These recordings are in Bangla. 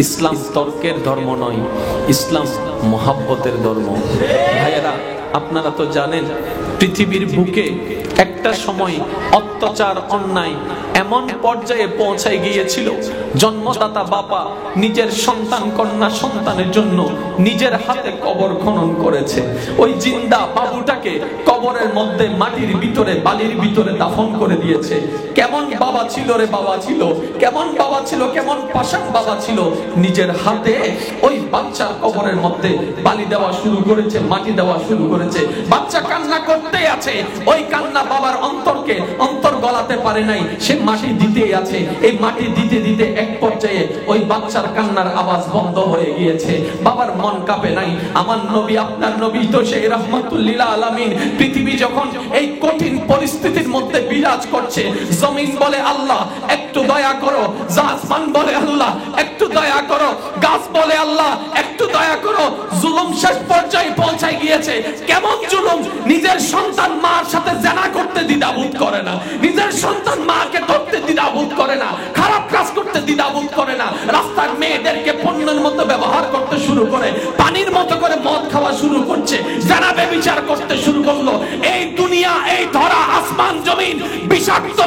ইসলাম তর্কের ধর্ম নয়, ইসলাম মহাব্বতের ধর্ম। ভাইয়েরা, আপনারা তো জানেন পৃথিবীর বুকে একটা সময় অত্যাচার অন্যায় এমন পর্যায়ে পৌঁছায় গিয়েছিল, জন্মদাতা বাবা নিজের সন্তান কন্যা সন্তানের জন্য নিজের হাতে কবর খনন করেছে। ওই জিন্দা বাবুটাকে কবরের মধ্যে মাটির ভিতরে বালির ভিতরে দাফন করে দিয়েছে। কেমন বাবা ছিল রে বাবা ছিল, কেমন বাবা ছিল, কেমন পাষাণ বাবা ছিল। নিজের হাতে ওই বাচ্চার কবরের মধ্যে বালি দেওয়া শুরু করেছে, মাটি দেওয়া শুরু করেছে। বাচ্চা কান্না করতেই আছে, ওই কান্না বাবার অন্তর গলাতে পারে নাই, সে মাটি দিতেই আছে। এই মাটি দিতে দিতে এক পর্যায়ে ওই বাচ্চার কান্নার আওয়াজ বন্ধ হয়ে গিয়েছে। বাবার মন কাঁপে নাই। আমার নবী, আপনার নবী তো সেই রাহমাতুল লিল আলামিন। পৃথিবী যখন এই কঠিন পরিস্থিতির মধ্যে বিরাজ করছে, জমিন বলে আল্লাহ একটু দয়া করো, আসমান বলে আল্লাহ একটু দয়া করো, গাছ বলে আল্লাহ একটু দয়া করো। জুলুম শেষ পর্যায়ে পৌঁছায় গিয়েছে। কেমন জুলুম! নিজের সন্তান মার সাথে জেনা করতে দ্বিধাবোধ করে না, নিজের সন্তান মাকে ধরতে দ্বিধাবোধ করে না, খারাপ কাজ করতে দ্বিধাবোধ করে না। রাস্তার মেয়েদেরকে পণ্যের মতো ব্যবহার করতে শুরু করে, পানির মতো করে মদ খাওয়া শুরু করছে, জেনা ব্যভিচার করতে শুরু করলো। এই দুনিয়া, এই ধরা, আসমান জমিন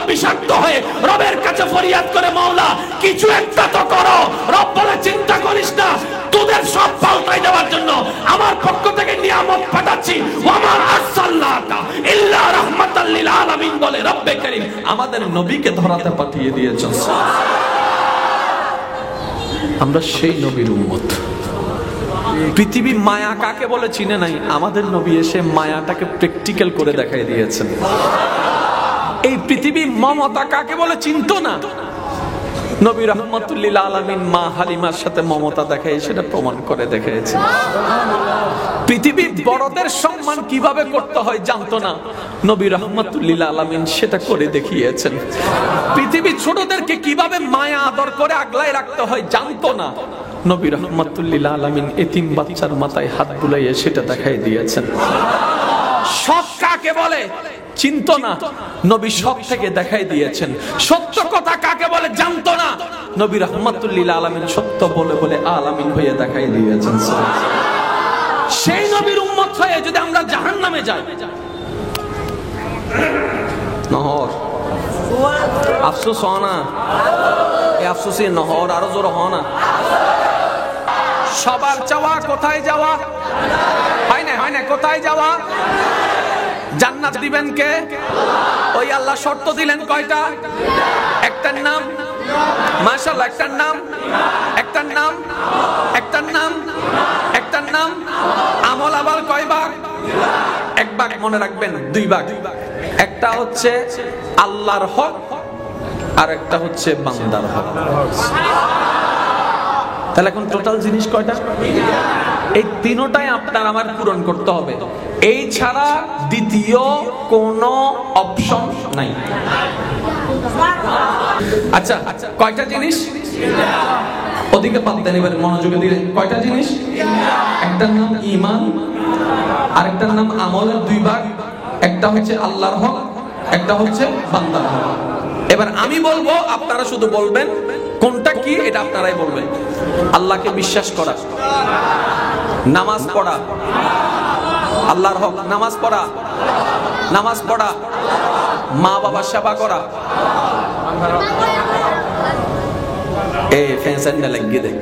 বিষাক্ত হয়ে রবের কাছে ফরিয়াদ করে, মাওলা কিছু একটা তো করো। রব বলে চিন্তা করিস না, তোদের সব পাল্টাই দেওয়ার জন্য আমার পক্ষ থেকে নিয়ামত পাঠাচ্ছি। ওয়ামা আরসালনাকা ইল্লা রাহমাতাল লিল আলামিন বলে রব্বে কারীম আমাদের নবীকে ধরাতে পাঠিয়ে দিয়েছেন। আমরা সেই নবীর উম্মত। পৃথিবী মায়া কাকে বলে চিনে নাই, আমাদের নবী এসে মায়াটাকে প্র্যাকটিক্যাল করে দেখাই দিয়েছেন। এই পৃথিবী মমতা কাকে বলে চিনতো না, নবী রাহমাতুল লিল আলামিন মা হালিমার সাথে মমতা দেখায় সেটা প্রমাণ করে দেখিয়েছেন। পৃথিবীর বড়দের সম্মান কিভাবে করতে হয় জানতো না, নবী রাহমাতুল লিল আলামিন সেটা করে দেখিয়েছেন। পৃথিবীর ছোটদেরকে কিভাবে মায়া আদর করে আগলায় রাখতে হয় জানতো না, নবী রাহমাতুল লিল আলামিন এতিম বাচ্চার মাথায় হাত বুলাইয়ে সেটা দেখাই দিয়েছেন। সৎ কাকে বলে চিনতো না, নবী সব থেকে দেখাই দিয়েছেন। সত্য কথা কাকে বলে জানতো না, নবী রাহমাতুল লিল আলামিন সত্য বলে বলে আলামিন হয়ে দেখাই দিয়েছেন। সেই নবীর উম্মত হয়ে যদি আমরা জাহান্নামে যাই, নহর আফসোস হয় না, এই আফসোসে নহর আরো জোর হয় না। সবার চাওয়া কোথায় যাওয়া? হয় না কোথায় যাওয়া? জান্নাত দিবেন কে? ওই আল্লাহ শর্ত দিলেন কয়টা? একটার নাম মাশাআল্লাহ, একটার নাম আমল। আবার কয় ভাগ? এক ভাগ, মনে রাখবেন, দুই ভাগ। একটা হচ্ছে আল্লাহর হক আর একটা হচ্ছে বান্দার হক। তাহলে এখন টোটাল জিনিস কয়টা? এই তিনটাই আপনার আমার পূরণ করতে হবে। এই ছাড়া দ্বিতীয় কোনো অপশন নাই। আচ্ছা, কয়টা জিনিস? ওদিকে বাদ দেন, এবারে মনোযোগে দিলেন। কয়টা জিনিস? একটার নাম ঈমান, আরেকটার নাম আমলের দুই ভাগ। একটা হচ্ছে আল্লাহর হক, একটা হচ্ছে বান্দার হক। এবার আমি বলবো, আপনারা শুধু বলবেন কোনটা কি, এটা আপনারাই বলবেন। আল্লাহকে বিশ্বাস করা, নামাজ পড়া, আল্লাহর হক, নামাজ পড়া, মা বাবার সেবা করা। এই ফ্যান্সানটা লাগিয়ে দেয়,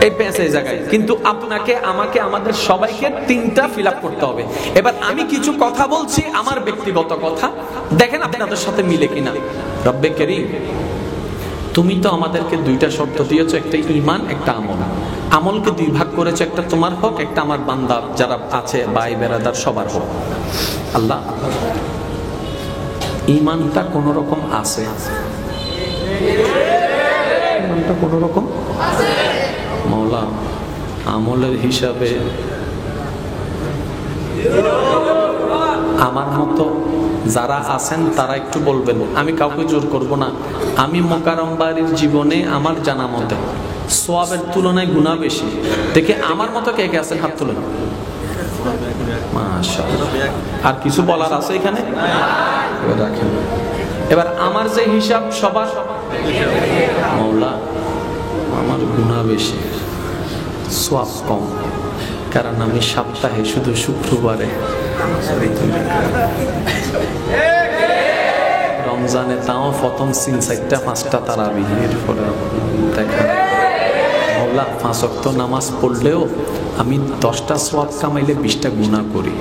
এই প্যাঁচের জায়গায়। কিন্তু আপনাকে, আমাকে, আমাদের সবাইকে তিনটা ফিল আপ করতে হবে। এবার আমি কিছু কথা বলছি, আমার ব্যক্তিগত কথা, দেখেন আপনাদের সাথে মিলে কিনা। রব্বে কারীম, তুমি তো আমাদেরকে দুইটা শর্ত দিয়েছো, একটা ঈমান, একটা আমল। আমলকে দুই ভাগ করেছো, একটা তোমার হক, একটা আমার বান্দা যারা আছে ভাই বেরাদার সবার হক। আল্লাহ, ঈমানটা কোন রকম আছে, ঈমানটা কোন রকম মাওলা আমলের হিসাবে আমার মতো যারা আছেন তারা একটু বলবেন, আমি কাউকে জোর করব না। আমি মোকাররম বাড়ির জীবনে আমার জানা মতে সওয়াবের তুলনায় গুনাহ বেশি। দেখে আমার মতো কে কে আছেন? হাত তুলেন। মাশাআল্লাহ। আর কিছু বলার আছে এখানে? রাখেন। এবার আমার যে হিসাব সবার, মাওলা আমার গুনাহ বেশি, সওয়াব কম, কারণ আমি সপ্তাহে শুধু শুক্রবারে, রমজানে তাও প্রথম 3-4-5টা তারাবি, এরপরে দেখা মওলা 5 ওয়াক্ত নামাজ পড়লেও আমি 10টা সওয়াব কামাইলে 20টা গুনাহ করি।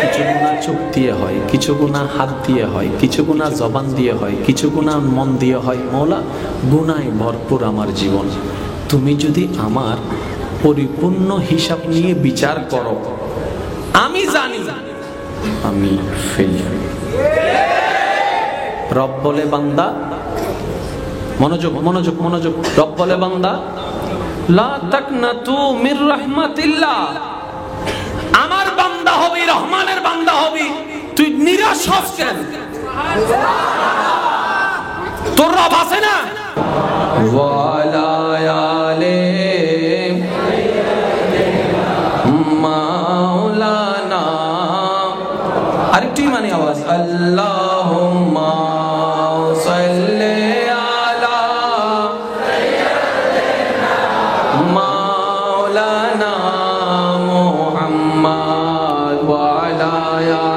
কিছু গুনাহ চোখ দিয়ে হয়, কিছু গুনাহ হাত দিয়ে হয়, কিছু গুনাহ জবান দিয়ে হয়, কিছু গুনাহ মন দিয়ে হয়। মওলা গুনাহে ভরপুর আমার জীবন, তুমি যদি আমার পরিপূর্ণ হিসাব নিয়ে বিচার করো, আমি জানি আমি ফেল। রব বলে বান্দা, মনোযোগ মনোযোগ মনোযোগ, রব বলে বান্দা লা তাকনাতু মির রাহমাতিল্লাহ, আমার বান্দা হবি, রহমানের বান্দা হবি, তুই নিরাশ হস কেন? তোর রব আছে না? ওয়ালা আলে মাওলানা, আরেকটু মানে আওয়াজ, আল্লাহুম্মা সাল্লি আলা মাওলানা মুহাম্মদ ওয়া আলা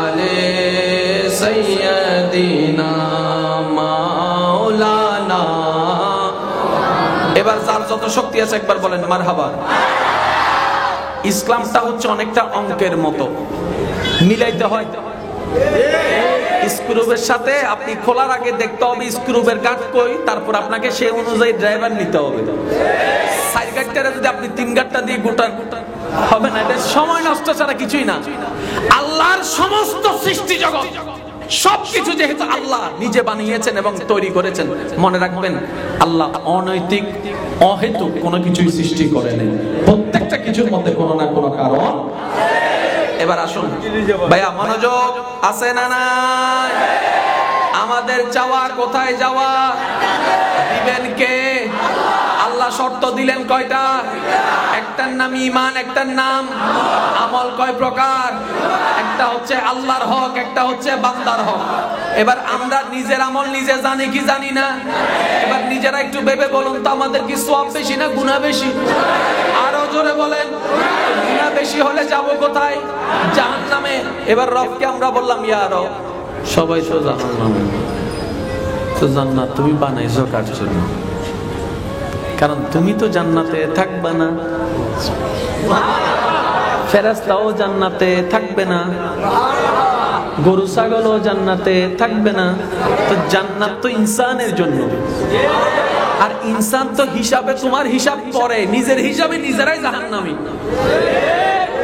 আলি সাইয়্যিদিনা মাওলানা। এবার যার যত শক্তি আছে একবার বলেন মারহাবা। ইসলামটা হচ্ছে অনেকটা অঙ্কের মতো, মিলাইতে হয়। স্ক্রুবের সাথে আপনি খোলার আগে দেখতে হবে স্ক্রুবের গাঁট কই, তারপর আপনাকে সেই অনুযায়ী ড্রাইভার নিতে হবে। 4 গাঁটটা যদি আপনি 3 গাঁটটা দিয়ে গোটার হবে না, এটা সময় নষ্ট ছাড়া কিছুই না। আল্লাহর সমস্ত সৃষ্টি জগৎ সবকিছু যেহেতু আল্লাহ নিজে বানিয়েছেন এবং তৈরি করেছেন, মনে রাখবেন আল্লাহ অনৈতিক অহেতুক কোনো কিছুই সৃষ্টি করেন, প্রত্যেকটা কিছুর মধ্যে কোনো না কোনো কারণ। এবার আসুন ভাইয়া, মনোযোগ আছে না নাই? আমাদের চাওয়া কোথায় যাওয়া? দিবেন কে? আল্লাহ শর্ত দিলেন কয়টা? একটার নাম ঈমান, একটার নাম আমল। কয় প্রকার? একটা হচ্ছে আল্লাহর হক, একটা হচ্ছে বান্দার হক। এবার আমরা নিজের আমল নিজে জানি কি জানি না? এবার নিজেরা একটু ভেবে বলুন তো, আমাদের কি সওয়াব বেশি না গুনাহ বেশি? আরো জোরে বলেন। গুনাহ বেশি হলে যাব কোথায়? জাহান্নামে। এবার রবকে আমরা বললাম ইয়া রব, সবাই তো জাহান্নামে, তো জান্নাত তুমি বানাইছো কার জন্য? কারণ তুমি তো জান্নাতে থাকবে না, ফেরেশতাও জান্নাতে থাকবে না, গরু ছাগলও জান্নাতে থাকবে না। তো জান্নাত তো ইনসানের জন্য, আর ইনসান তো হিসাবে তোমার হিসাব করে, নিজের হিসাবে নিজেরাই জাহান্নামী।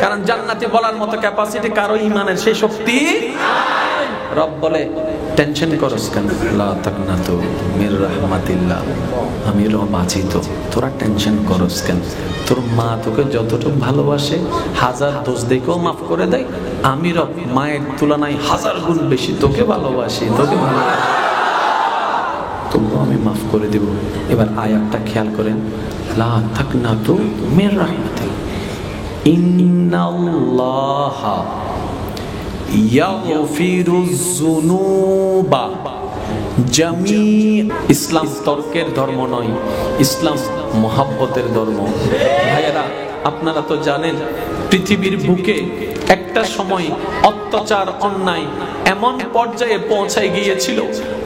কারণ জান্নাতে বলার মতো ক্যাপাসিটি কারো ঈমানের সেই শক্তি। রব বলে টেনশন করস কেন? লা তাকনাতু মির রাহমাতিল্লাহ, আমি রব আছি তো, তোরা টেনশন করস কেন? তোর মা তোকে যতটুকু ভালোবাসে, 1000 দোষ দেখেও মাফ করে দেয়, আমি রব মায়ের তুলনায় 1000 গুণ বেশি তোকে ভালোবাসি, তোকে ভালোবাসি, তবুও আমি মাফ করে দেব। এবার আয়াতটা খেয়াল করেন, লা তাকনাতু মির রাহমাতিল্লাহ, ইন্নাল্লাহা ইয়াগফিরুয যুনুবা জামিআ। ইসলাম তর্কের ধর্ম নয়, ইসলাম মহাব্বতের ধর্ম। ভাইয়েরা, আপনারা তো জানেন পৃথিবীর বুকে একটা সময় অত্যাচার অন্যায় এমন পর্যায়ে পৌঁছায় গিয়েছিল,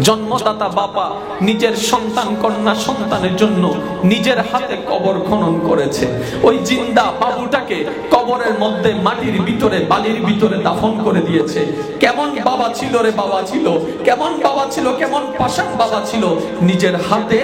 জন্মদাতা বাবা নিজের সন্তান কন্যা সন্তানের জন্য নিজের হাতে কবর খনন করেছে। ওই জিন্দা বাবুটাকে কবরের মধ্যে মাটির ভিতরে বালির ভিতরে দাফন করে দিয়েছে। কেমন বাবা ছিল রে বাবা ছিল, কেমন বাবা ছিল, কেমন পাষাণ বাবা ছিল। নিজের হাতে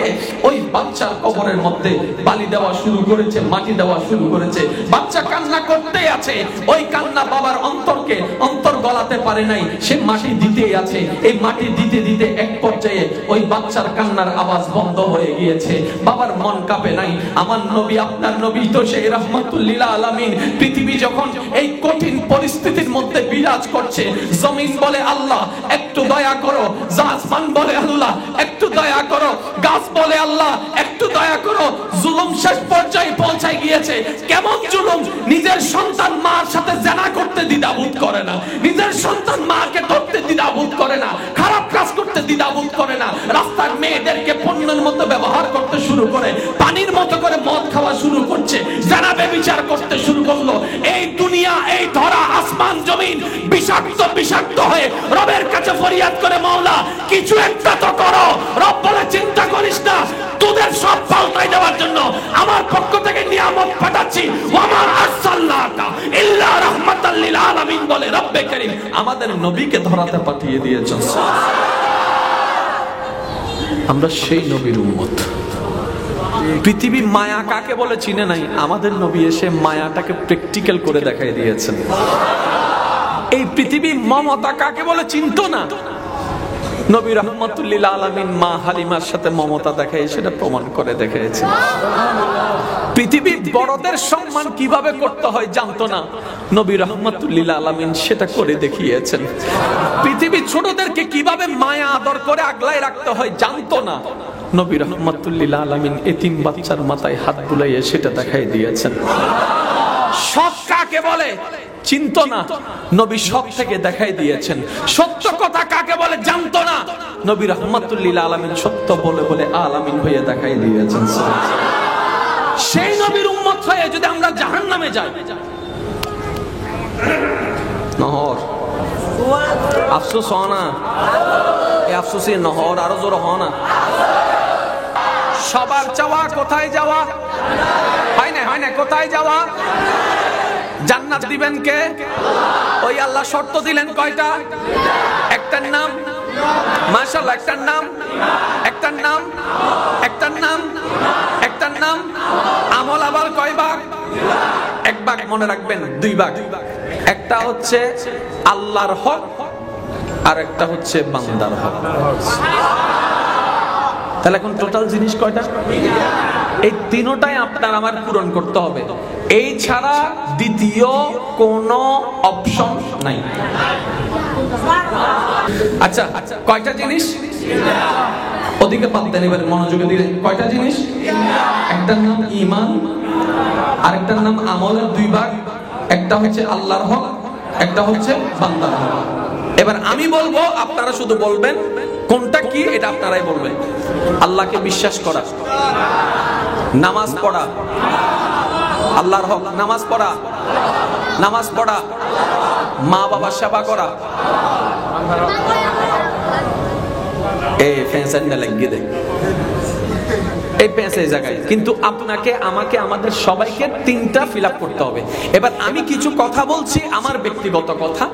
ওই বাচ্চার কবরের মধ্যে বালি দেওয়া শুরু করেছে, মাটি দেওয়া শুরু করেছে। বাচ্চা কান্না করতেই আছে, ওই কান্না বাবার অন্তরকে অন্তর গলাতে পারে নাই, সে মাটি দিতেই আছে। এই মাটি দিতে দিতে এক পর্যায়ে ওই বাচ্চার কান্নার আওয়াজ বন্ধ হয়ে গিয়েছে। বাবার মন কাঁপে নাই। আমার নবী, আপনার নবী তো সেই রাহমাতুল লিল আলামিন। পৃথিবী যখন এই কঠিন পরিস্থিতির মধ্যে বিরাজ করছে, জমিন বলে আল্লাহ একটু দয়া করো, আসমান বলে আল্লাহ একটু দয়া করো, গাছ বলে আল্লাহ একটু দয়া করো। জুলুম শেষ পর্যায়ে পৌঁছায় গিয়েছে। কেমন জুলুম? নিজের সন্তান মার সাথে জেনা করতে দ্বিধাবোধ করে না, নিজের সন্তান মাকে ধরতে দ্বিধাবোধ করে না, খারাপ কাজ করতে দ্বিধাবোধ করে না, রাস্তার মেয়েদেরকে পণ্যের মতো ব্যবহার করতে শুরু করে, পানির মতো করে শুরু করলো। এই দুনিয়া, এই ধরা, আসমান জমিন বিষাক্ত বিষাক্ত হয়ে রবের কাছে ফরিয়াদ করে, মাওলা কিছু একটা তো করো। রব বলে চিন্তা করিস না, তোদের সব পাল্টাই দেওয়ার জন্য আমার পক্ষ থেকে নিয়ামত পাঠাচ্ছি। ওয়ামা আরসালনাকা ইল্লা রাহমাতাল লিল আলামিন বলে রব্বে কারীম আমাদের নবীকে ধরাতে পাঠিয়ে দিয়েছেন। আমরা সেই নবীর উম্মত। পৃথিবী মায়া কাকে বলে চিনে নাই, আমাদের নবী এসে মায়াটাকে প্র্যাকটিক্যাল করে দেখাই দিয়েছেন। এই পৃথিবী মমতা কাকে বলে চিনতো না, নবী রাহমাতুল লিল আলামিন মা হালিমার সাথে মমতা দেখায় সেটা প্রমাণ করে দেখিয়েছেন। পৃথিবী বড়দের সম্মান কিভাবে করতে হয় জানতো না, নবী রাহমাতুল লিল আলামিন সেটা করে দেখিয়েছেন। পৃথিবী ছোটদেরকে কিভাবে মায়া আদর করে আগলায় রাখতে হয় জানতো না, নবী রাহমাতুল লিল আলামিন এতিম বাচ্চার মাথায় হাত বুলাইয়ে সেটা দেখাই দিয়েছেন। সৎ কাকে বলে চিনতো না, নবী সৎ থেকে দেখাই দিয়েছেন। সত্য কথা কাকে বলে জানতো না, নবী রাহমাতুল লিল আলামিন সত্য বলে বলে আলামিন হয়ে দেখাই দিয়েছেন। সেই নবীর উম্মত হয়ে যদি আমরা জাহান্নামে যাই, নহর আফসোস হয় না? এই আফসোসে নহর আরো জোর হয় না? সবার চাওয়া কোথায় যাওয়া? হয় না, হয় না, কোথায় যাওয়া? জান্নাত দিবেন কে? ওই আল্লাহ শর্ত দিলেন কয়টা? একটার নাম মাশাআল্লাহ, একটার নাম, একটার নাম, একটার নাম, একটার নাম। আমল আবার কয় ভাগ? এক ভাগ, মনে রাখবেন, দুই ভাগ। একটা হচ্ছে আল্লাহর হক আর একটা হচ্ছে বান্দার হক। তাহলে এখন টোটাল জিনিস কয়টা? এই তিনটাই আপনার আমার পূরণ করতে হবে, এই ছাড়া দ্বিতীয় কোনো অপশন নাই। আচ্ছা, কয়টা জিনিস? ওদিকে পাল্টেন, এবার মনোযোগে দিলেন। কয়টা জিনিস? একটার নাম ঈমান, আরেকটার নাম আমলের দুই ভাগ। একটা হচ্ছে আল্লাহর হক, একটা হচ্ছে বান্দার হক। এবার আমি বলবো, আপনারা শুধু বলবেন কোনটা কি, এটা আপনারাই বলবেন। আল্লাহকে বিশ্বাস করা, নামাজ পড়া, আল্লাহর হক, নামাজ পড়া, নামাজ পড়া, মা বাবার সেবা করা। এই ফ্যান্সানটা লাগিয়ে দেয়, এই পেঁচে জায়গায়। কিন্তু আপনাকে, আমাকে, আমাদের সবাইকে তিনটা ফিল আপ করতে হবে। এবার আমি কিছু কথা বলছি, আমার ব্যক্তিগত কথা,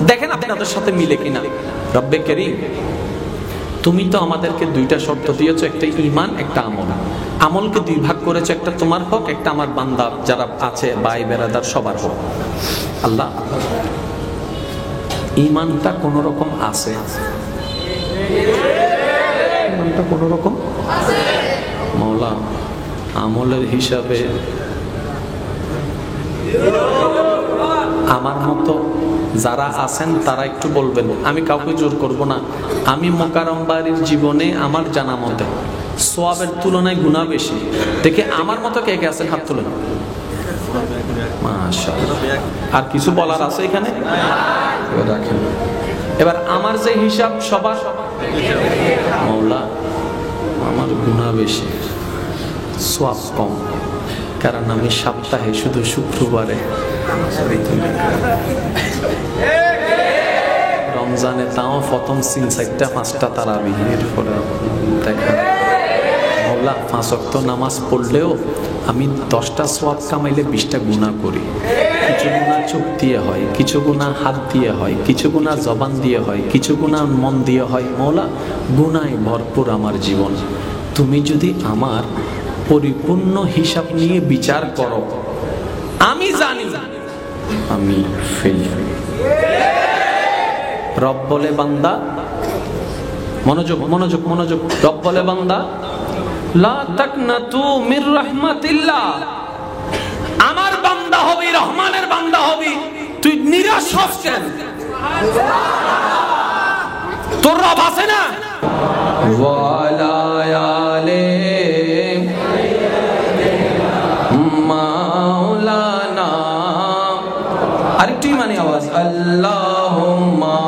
দেখেন আপনাদের সাথে মিলে কিনা। রব্বে কারীম, তুমি তো আমাদেরকে দুইটা শর্ত দিয়েছো, একটা ঈমান, একটা আমল। আমলকে দুই ভাগ করেছো, একটা তোমার হক, একটা আমার বান্দা যারা আছে ভাই বেরাদার সবার হক। আল্লাহ, ঈমানটা কোন রকম আছে, ঈমানটা কোন রকম মওলা, আমলের হিসাবে আমার মতো যারা আছেন তারা একটু বলবেন, আমি কাউকে জোর করব না। আমি মোকাররম বাড়ির জীবনে আমার জানা মতে সওয়াবের তুলনায় গুনাহ বেশি দেখে আমার মতো কে কে আছেন হাত তুলেন। মাশাআল্লাহ। আর কিছু বলার আছে এখানে? রাখেন। এবার আমার যে হিসাব সবার, মাওলা আমার গুনাহ বেশি, সওয়াব কম, কারণ আমি সপ্তাহে শুধু শুক্রবারে, রমজানে তাও প্রথম 3-4-5টা তারাবিহের পরে দেখা। মাওলা 5 ওয়াক্ত নামাজ পড়লেও আমি 10টা সওয়াব কামাইলে 20টা গুনাহ করি। কিছু গুনাহ চোখ দিয়ে হয়, কিছু গুনাহ হাত দিয়ে হয়, কিছু গুনাহ জবান দিয়ে হয়, কিছু গুনাহ মন দিয়ে হয়। মাওলা, গুনাহে ভরপুর আমার জীবন। তুমি যদি আমার পরিপূর্ণ হিসাব নিয়ে বিচার করো, আমি জানি আমি ফেল। রব বলে বান্দা, মনোযোগ মনোযোগ মনোযোগ, রব বলে বান্দা, লা তাকনাতু মির রাহমাতিল্লাহ, আমার বান্দা হবি, রহমানের বান্দা হবি, তুই নিরাশ হস কেন? তোর রব আছে না? ওয়ালা আলে মাওলানা, আরেকটি মানে আওয়াজ, আল্লাহুম্মা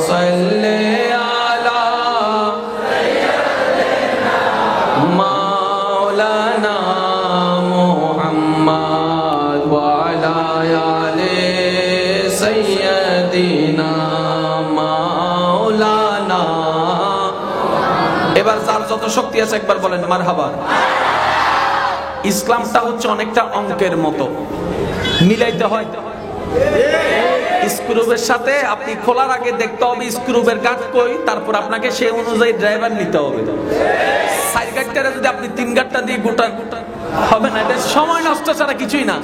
সাল্লি আলা মাওলানা মুহাম্মদ ওয়া সাইয়্যিদিনা মাওলানা। এবার যার যত শক্তি আছে একবার বলেন মারহাবা। ইসলামটা হচ্ছে অনেকটা অঙ্কের মতো, মিলাইতে হয়। স্ক্রুবের সাথে আপনি খোলার আগে দেখতে হবে স্ক্রুবের গাঁট কই, তারপর আপনাকে সেই অনুযায়ী ড্রাইভার নিতে হবে। সাইড গাঁটটা যদি আপনি তিন গাঁটটা দিয়ে গোটা হবে না, এটা সময় নষ্ট ছাড়া কিছুই না।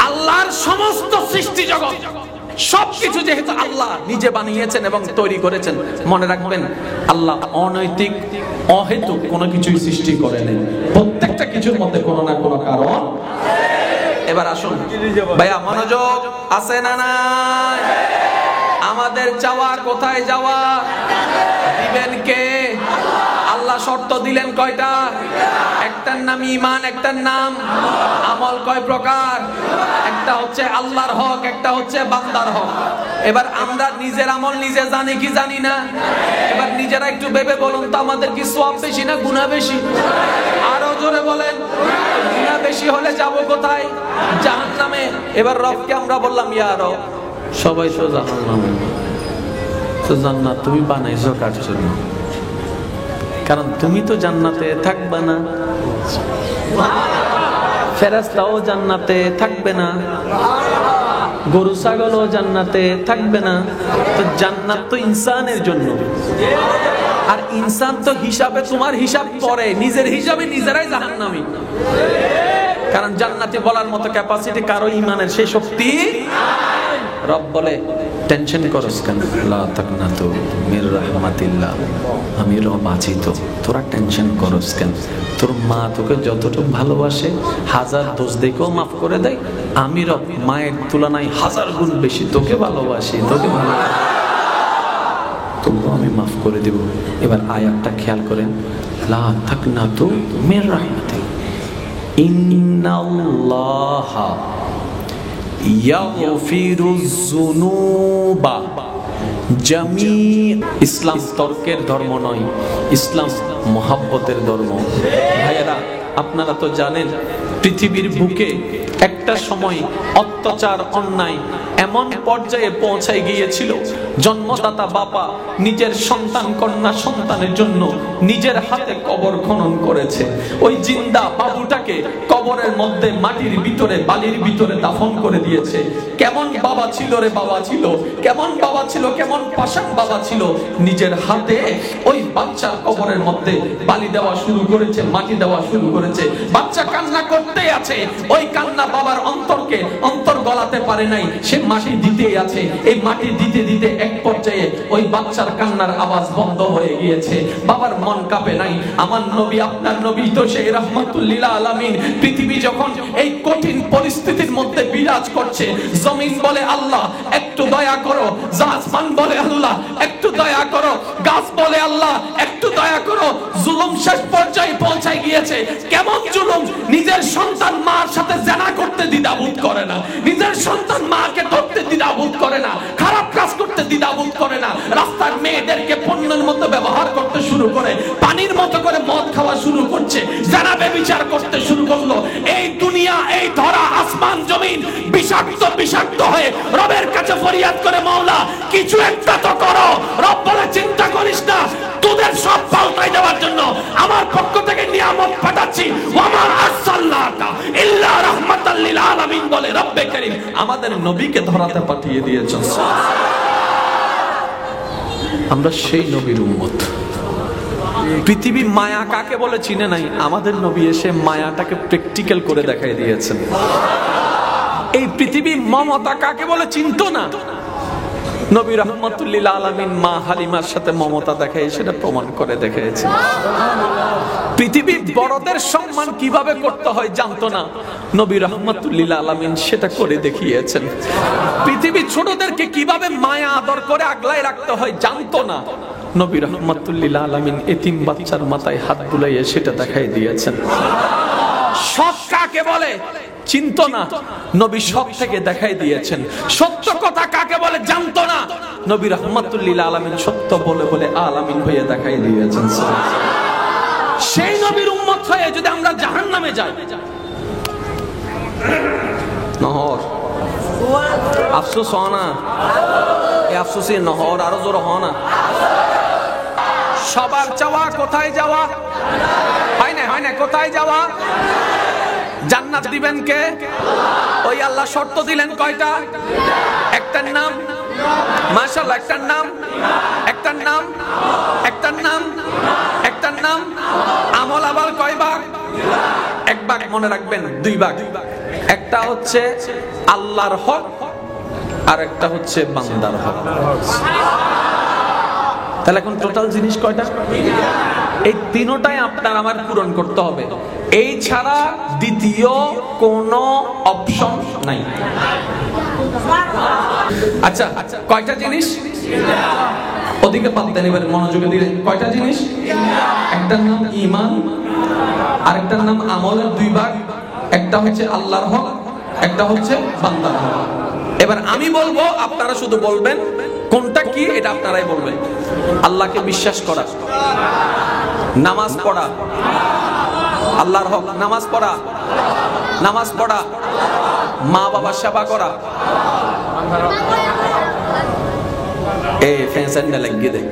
আল্লাহর সমস্ত সৃষ্টি জগৎ সবকিছু যেহেতু আল্লাহ নিজে বানিয়েছেন এবং তৈরি করেছেন, মনে রাখবেন আল্লাহ অনৈতিক অহেতুক কোনো কিছুই সৃষ্টি করেন। প্রত্যেকটা কিছুর মধ্যে কোনো না কোনো কারণ। এবার আসুন ভাইয়া, মনোযোগ আছে না নাই? আমাদের চাওয়া কোথায় যাওয়া? দিবেন কে? আল্লাহ শর্ত দিলেন কয়টা? একটার নাম ঈমান, একটার নাম আমল। কয় প্রকার? একটা হচ্ছে আল্লাহর হক, একটা হচ্ছে বান্দার হক। এবার আমরা নিজের আমল নিজে জানি কি জানি না? এবার নিজেরা একটু ভেবে বলুন তো, আমাদের কি সওয়াব বেশি না গুনাহ বেশি? আরো জোরে বলেন। গুনাহ বেশি হলে যাব কোথায়? জাহান্নামে। এবার রবকে আমরা বললাম ইয়া রব, সবাই তো জাহান্নামে, তো জান্নাত তুমি বানাইছো কার জন্য? কারণ তুমি তো জান্নাতে থাকবে না, ফেরেশতাও জান্নাতে থাকবে না, গরু ছাগলও জান্নাতে থাকবে না। তো জান্নাত তো ইনসানের জন্য, আর ইনসান তো হিসাবে তোমার হিসাব পরে, নিজের হিসাবে নিজেরাই জাহান্নামী। কারণ জান্নাতি বলার মতো ক্যাপাসিটি কারো ঈমানের সেই শক্তি। রব বলে টেনশন করস কেন? লা তাকনাতু মির রাহমাতিল্লাহ, আমি রব আছি তো, তোরা টেনশন করস কেন? তোর মা তোকে যতটুকু ভালোবাসে, হাজার দোষ দেখেও মাফ করে দেয়, আমি রব মায়ের তুলনায় হাজার গুণ বেশি তোকে ভালোবাসি, তোকে ভালোবাসি, তবুও আমি মাফ করে দেব। এবার আয়াতটা খেয়াল করেন, লা তাকনাতু মির রাহমাতিল্লাহ, ইন্নাল্লাহা ইয়াগফিরুয যুনুবা জামিআ। ইসলাম তর্কের ধর্ম নয়, ইসলাম মহব্বতের ধর্ম। ভাইয়েরা, আপনারা তো জানেন পৃথিবীর বুকে একটা সময় অত্যাচার অন্যায় এমন পর্যায়ে পৌঁছায় গিয়েছিল, জন্মদাতা বাবা নিজের সন্তান কন্যা সন্তানের জন্য নিজের হাতে কবর খনন করেছে। ওই জিন্দা বাবুটাকে কবরের মধ্যে মাটির ভিতরে বালির ভিতরে দাফন করে দিয়েছে। কেমন বাবা ছিল রে বাবা ছিল, কেমন বাবা ছিল, কেমন পাষাণ বাবা ছিল। নিজের হাতে ওই বাচ্চার কবরের মধ্যে বালি দেওয়া শুরু করেছে, মাটি দেওয়া শুরু করেছে। বাচ্চা কান্না করতেই আছে, ওই কান্না বাবার অন্তরকে অন্তর গলাতে পারে নাই, সে মাটি দিতেই আছে। এই মাটি দিতে দিতে এক পর্যায়ে ওই বাচ্চার কান্নার আওয়াজ বন্ধ হয়ে গিয়েছে। বাবার মন কাঁপে নাই। আমার নবী, আপনার নবী তো সেই রাহমাতুল লিল আলামিন। পৃথিবী যখন এই কঠিন পরিস্থিতির মধ্যে বিরাজ করছে, জমিন বলে আল্লাহ একটু দয়া করো, আসমান বলে আল্লাহ একটু দয়া করো, গাছ বলে আল্লাহ একটু দয়া করো। জুলুম শেষ পর্যায়ে পৌঁছায় গিয়েছে। কেমন জুলুম? নিজের সন্তান মার সাথে জেনা করতে দ্বিধাবোধ করে না, নিজের সন্তান মাকে ধরতে দ্বিধাবোধ করে না, খারাপ কাজ করতে দ্বিধাবোধ করে না। রাস্তার মেয়েদেরকে পণ্যের মতো ব্যবহার করতে শুরু করে, পানির মতো করে মদ খাওয়া শুরু করছে, জেনা ব্যভিচার করতে শুরু করলো। এই দুনিয়া, এই ধরা, আসমান জমিন বিষাক্ত বিষাক্ত হয়ে রবের কাছে ফরিয়াদ করে, মাওলা কিছু একটা তো করো। রব বলে চিন্তা করিস না, তোদের সব পাল্টাই দেওয়ার জন্য আমার পক্ষ থেকে নিয়ামত পাঠাচ্ছি। ওয়ামা আরসালনাকা ইল্লা রাহমাতাল লিল আলামিন বলে রব্বে কারীম আমাদের নবীকে ধরাতে পাঠিয়ে দিয়েছেন। আমরা সেই নবীর উম্মত। পৃথিবী মায়া কাকে বলে চিনে নাই, আমাদের নবী এসে মায়াটাকে প্র্যাকটিক্যাল করে দেখাই দিয়েছেন। এই পৃথিবী মমতা কাকে বলে চিনতো না, নবী রাহমাতুল লিল আলামিন মা হালিমার সাথে মমতা দেখায় সেটা প্রমাণ করে দেখিয়েছে। পৃথিবীর বড়দের সম্মান কিভাবে করতে হয় জানতো না, নবী রাহমাতুল লিল আলামিন সেটা করে দেখিয়েছেন। পৃথিবীর ছোটদেরকে কিভাবে মায়া আদর করে আগলায় রাখতে হয় জানতো না, নবী রাহমাতুল লিল আলামিন এতিম বাচ্চার মাথায় হাত বুলাইয়ে সেটা দেখাই দিয়েছেন। সৎ কাকে বলে চিনতো না, নবী সব থেকে দেখাই দিয়েছেন। সত্য কথা কাকে বলে জানতো না, নবী রাহমাতুল লিল আলামিন সত্য বলে বলে আলামিন হয়ে দেখাই দিয়েছেন। সেই নবীর উম্মত হয়ে যদি আমরা জাহান্নামে যাই, নহর আফসোস হয় না? আফসোসি নহর আরো জোর হ না। সবার চাওয়া কোথায় যাওয়া? হয় না কোথায় যাওয়া? জান্নাত দিবেন কে? ওই আল্লাহ শর্ত দিলেন কয়টা? একটার নাম মাশাআল্লাহ, একটার নাম আমল। আবার কয় ভাগ? এক ভাগ, মনে রাখবেন 2 ভাগ। একটা হচ্ছে আল্লাহর হক আর একটা হচ্ছে বান্দার হক। তাহলে এখন টোটাল জিনিস কয়টা? এই তিনটাই আপনার আমার পূরণ করতে হবে। এই ছাড়া দ্বিতীয় কোনো অপশন নাই। আচ্ছা কয়টা জিনিস? ওদিকে বাদ দেন, এবার মনোযোগে দিলেন। কয়টা জিনিস? একটার নাম ঈমান, আরেকটার নাম আমলের 2 ভাগ। একটা হচ্ছে আল্লাহর হক, একটা হচ্ছে বান্দার হক। এবার আমি বলবো, আপনারা শুধু বলবেন কোনটা কি, এটা আপনারাই বলবেন। আল্লাহকে বিশ্বাস করা, নামাজ পড়া, আল্লাহর হক নামাজ পড়া, মা বাবার সেবা করা। এই ফ্যান্সানটা লাগিয়ে দেয়,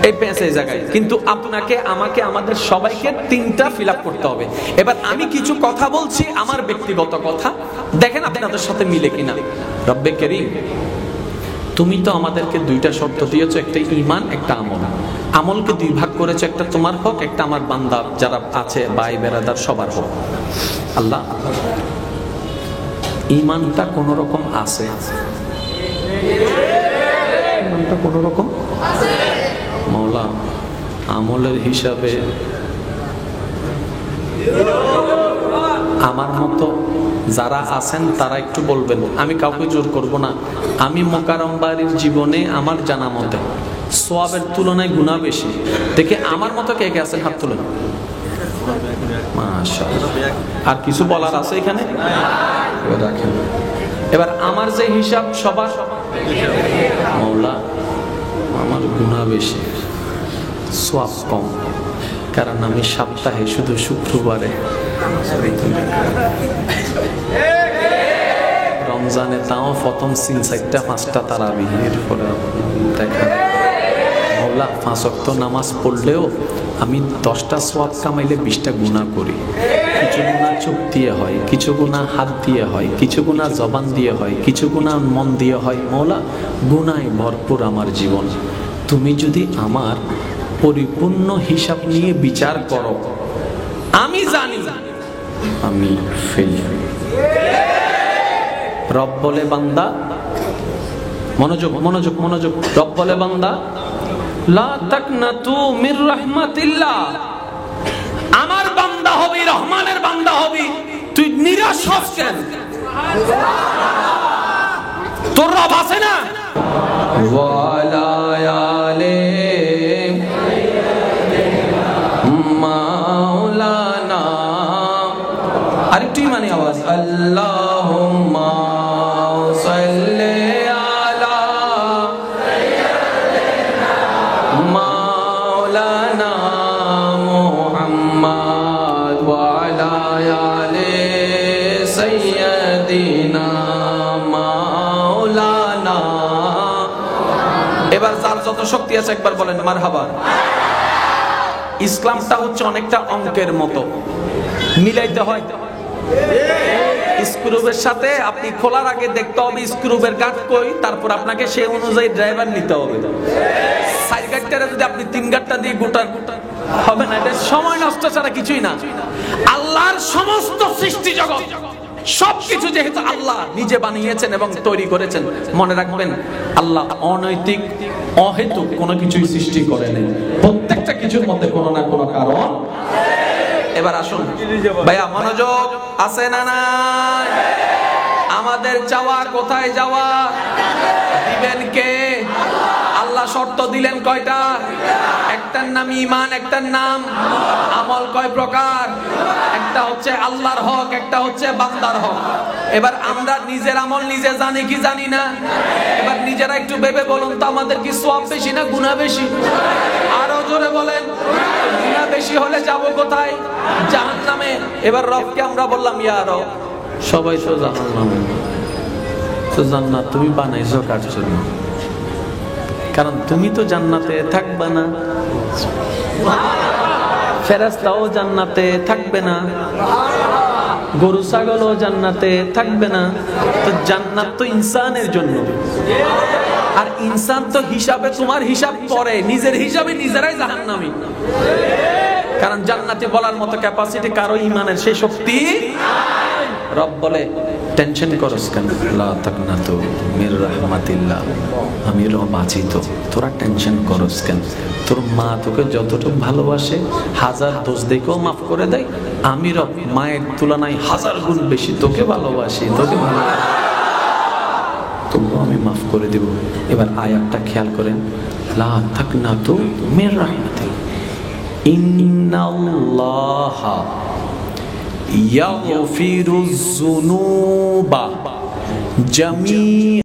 এই পেঁচে জায়গায়। কিন্তু আপনাকে, আমাকে, আমাদের সবাইকে 3টা ফিল আপ করতে হবে। এবার আমি কিছু কথা বলছি, আমার ব্যক্তিগত কথা, দেখেন আপনাদের সাথে মিলে কিনা। রব্বে কারীম, তুমি তো আমাদেরকে 2টা শর্ত দিয়েছো, একটা ঈমান, একটা আমল। আমলকে 2 ভাগ করেছো, একটা তোমার হক, একটা আমার বান্দা যারা আছে ভাই বেরাদার সবার হক। আল্লাহ, ঈমানটা কোন রকম আছে, ঈমানটা কোন রকম মওলা আমলের হিসাবে আমার মতো যারা আছেন তারা একটু বলবেন। আমি কাউকে জোর করব না। আমি মোকাররম বাড়ির জীবনে আমার জানা মতে সওয়াবের তুলনায় গুনাহ বেশি। দেখে আমার মতো কে কে আছেন, হাত তুলেন। মাশাআল্লাহ। আর কিছু বলার আছে এখানে? রাখেন। এবার আমার যে হিসাব সবার, মওলা আমার গুনাহ বেশি, সওয়াব কম, কারণ আমি সপ্তাহে শুধু শুক্রবারে, রমজানে তাও প্রথম 3-4-5টা তারাবিহের পরে দেখা। মওলা 5 ওয়াক্ত নামাজ পড়লেও আমি 10টা সওয়াব কামাইলে 20টা গুনাহ করি। কিছু গুনাহ চোখ দিয়ে হয়, কিছু গুনাহ হাত দিয়ে হয়, কিছু গুনাহ জবান দিয়ে হয়, কিছু গুনাহ মন দিয়ে হয়। মওলা, গুনাহে ভরপুর আমার জীবন। তুমি যদি আমার পরিপূর্ণ হিসাব নিয়ে বিচার করো, আমি জানি আমি ফেল। রব বলে বান্দা, মনোযোগ মনোযোগ মনোযোগ, রব বলে বান্দা, লা তাকনাতু মির রাহমাতিল্লাহ। আমার বান্দা হবি, রহমানের বান্দা হবি, তুই নিরাশ হস কেন? তোর রব আছে না? ওয়ালা আলে মাওলানা। আরেকটু মানে আওয়াজ, আল্লাহুম্মা সাল্লি আলা মাওলানা মুহাম্মদ ওয়া আলা আলি সাইয়্যিদিনা মাওলানা। এবার যার যত শক্তি আছে একবার বলেন মারহাবা। ইসলামটা হচ্ছে অনেকটা অঙ্কের মতো, মিলাইতে হয়। স্ক্রুবের সাথে আপনি খোলার আগে দেখতে হবে স্ক্রুবের গাঁট কই, তারপর আপনাকে সেই অনুযায়ী ড্রাইভার নিতে হবে। 4 গাঁটটা যদি আপনি 3 গাঁটটা দিয়ে গোটা হবে না, এটা সময় নষ্ট ছাড়া কিছুই না। আল্লাহর সমস্ত সৃষ্টি জগৎ সবকিছু যেহেতু আল্লাহ নিজে বানিয়েছেন এবং তৈরি করেছেন, মনে রাখবেন আল্লাহ অনৈতিক অহেতুক কোনো কিছুই সৃষ্টি করেন। প্রত্যেকটা কিছুর মধ্যে কোনো না কোনো কারণ। এবার আসুন ভাইয়া, মনোযোগ আছে না নাই? আমাদের চাওয়া কোথায় যাওয়া? দিবেন কে? আল্লাহ শর্ত দিলেন কয়টা? একটার নাম ঈমান, একটার নাম আমল। কয় প্রকার? একটা হচ্ছে আল্লাহর হক, একটা হচ্ছে বান্দার হক। এবার আমরা নিজের আমল নিজে জানি কি জানি না? এবার নিজেরা একটু ভেবে বলুন তো, আমাদের কি সওয়াব বেশি না গুনাহ বেশি? আরো জোরে বলেন। গুনাহ বেশি হলে যাব কোথায়? জাহান্নামে। এবার রবকে আমরা বললাম ইয়া রব, সবাই তো জাহান্নামে, তো জান্নাত তুমি বানাইছো কার জন্য? কারণ তুমি তো জান্নাতে থাকবে না, ফেরেশতাও জান্নাতে থাকবে না, গরু ছাগলও জান্নাতে থাকবে না। তো জান্নাত তো ইনসানের জন্য, আর ইনসান তো হিসাবে তোমার হিসাব করে, নিজের হিসাবে নিজেরাই জাহান্নামী। কারণ জান্নাতে বলার মতো ক্যাপাসিটি কারো ইমানের সেই শক্তি। রব বলে টেনশন করস কেন, লা তাকনাতু মির রাহমাতিল্লাহ, আমি রব আছি তো, তোরা টেনশন করস কেন? তোর মা তোকে যতটুকু ভালোবাসে, হাজার দোষ দেখেও মাফ করে দেয়, আমি রব মায়ের তুলনায় হাজার গুণ বেশি তোকে ভালোবাসি, তোকে ভালোবাসি, তবুও আমি মাফ করে দেব। এবার আয়াতটা খেয়াল করেন, লা তাকনাতু মির রাহমাতিল্লাহ, ইন্নাল্লাহা ইয়াগফিরুয যুনুবা জামিআ।